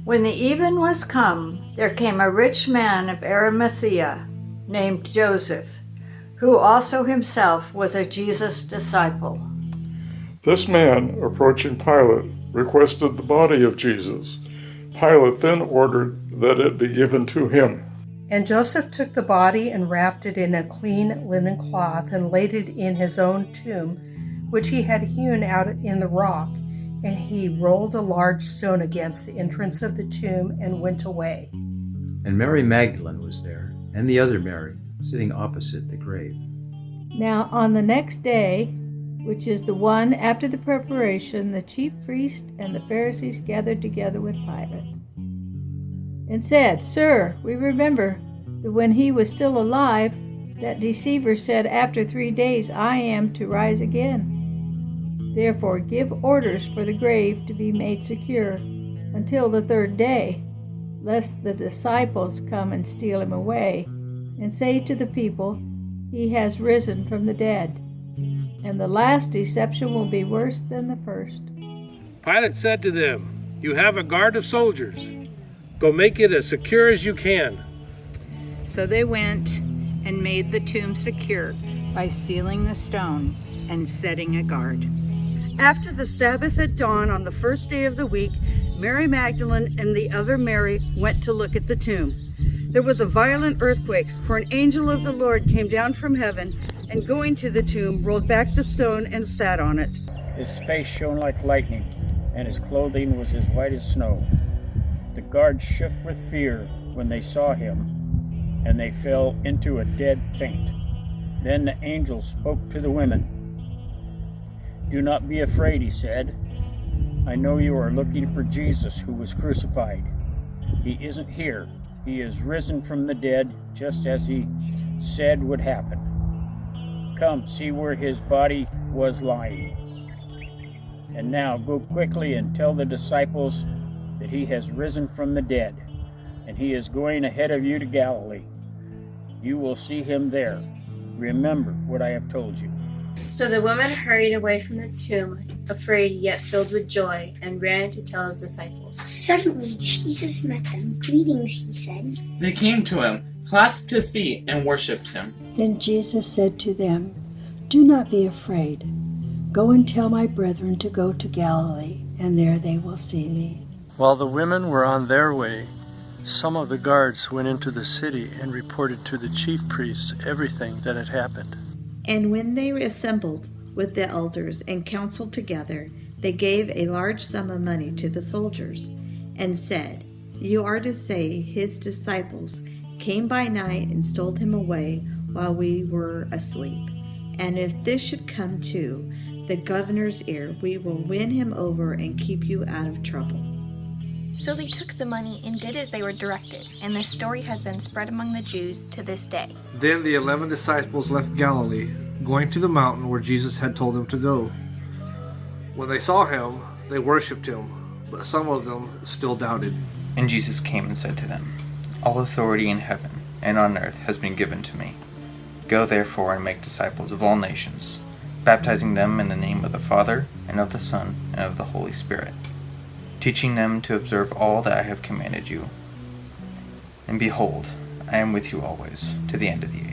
When the even was come, there came a rich man of Arimathea, named Joseph, who also himself was a Jesus disciple. This man, approaching Pilate, requested the body of Jesus. Pilate then ordered that it be given to him. And Joseph took the body and wrapped it in a clean linen cloth and laid it in his own tomb, which he had hewn out in the rock. And he rolled a large stone against the entrance of the tomb and went away. And Mary Magdalene was there, and the other Mary, sitting opposite the grave. Now on the next day, which is the one after the preparation, the chief priests and the Pharisees gathered together with Pilate, and said, Sir, we remember that when he was still alive, that deceiver said, After 3 days I am to rise again. Therefore give orders for the grave to be made secure until the 3rd day, lest the disciples come and steal him away, and say to the people, He has risen from the dead. And the last deception will be worse than the first. Pilate said to them, You have a guard of soldiers. Go make it as secure as you can. So they went and made the tomb secure by sealing the stone and setting a guard. After the Sabbath at dawn on the 1st day of the week, Mary Magdalene and the other Mary went to look at the tomb. There was a violent earthquake, for an angel of the Lord came down from heaven, and going to the tomb, rolled back the stone and sat on it. His face shone like lightning, and his clothing was as white as snow. The guards shook with fear when they saw him, and they fell into a dead faint. Then the angel spoke to the women. Do not be afraid, he said. I know you are looking for Jesus who was crucified. He isn't here. He is risen from the dead, just as he said would happen. Come, see where his body was lying. And now go quickly and tell the disciples that he has risen from the dead, and he is going ahead of you to Galilee. You will see him there. Remember what I have told you. So the woman hurried away from the tomb, afraid yet filled with joy, and ran to tell his disciples. Suddenly Jesus met them. Greetings, he said. They came to him, clasped his feet, and worshipped him. Then Jesus said to them, Do not be afraid. Go and tell my brethren to go to Galilee, and there they will see me. While the women were on their way, some of the guards went into the city and reported to the chief priests everything that had happened. And when they assembled with the elders and counseled together, they gave a large sum of money to the soldiers, and said, You are to say his disciples came by night and stole him away while we were asleep. And if this should come to the governor's ear, we will win him over and keep you out of trouble. So they took the money and did as they were directed, and this story has been spread among the Jews to this day. Then the 11 disciples left Galilee, going to the mountain where Jesus had told them to go. When they saw him, they worshipped him, but some of them still doubted. And Jesus came and said to them, All authority in heaven and on earth has been given to me. Go therefore and make disciples of all nations, baptizing them in the name of the Father, and of the Son, and of the Holy Spirit, teaching them to observe all that I have commanded you. And behold, I am with you always, to the end of the age.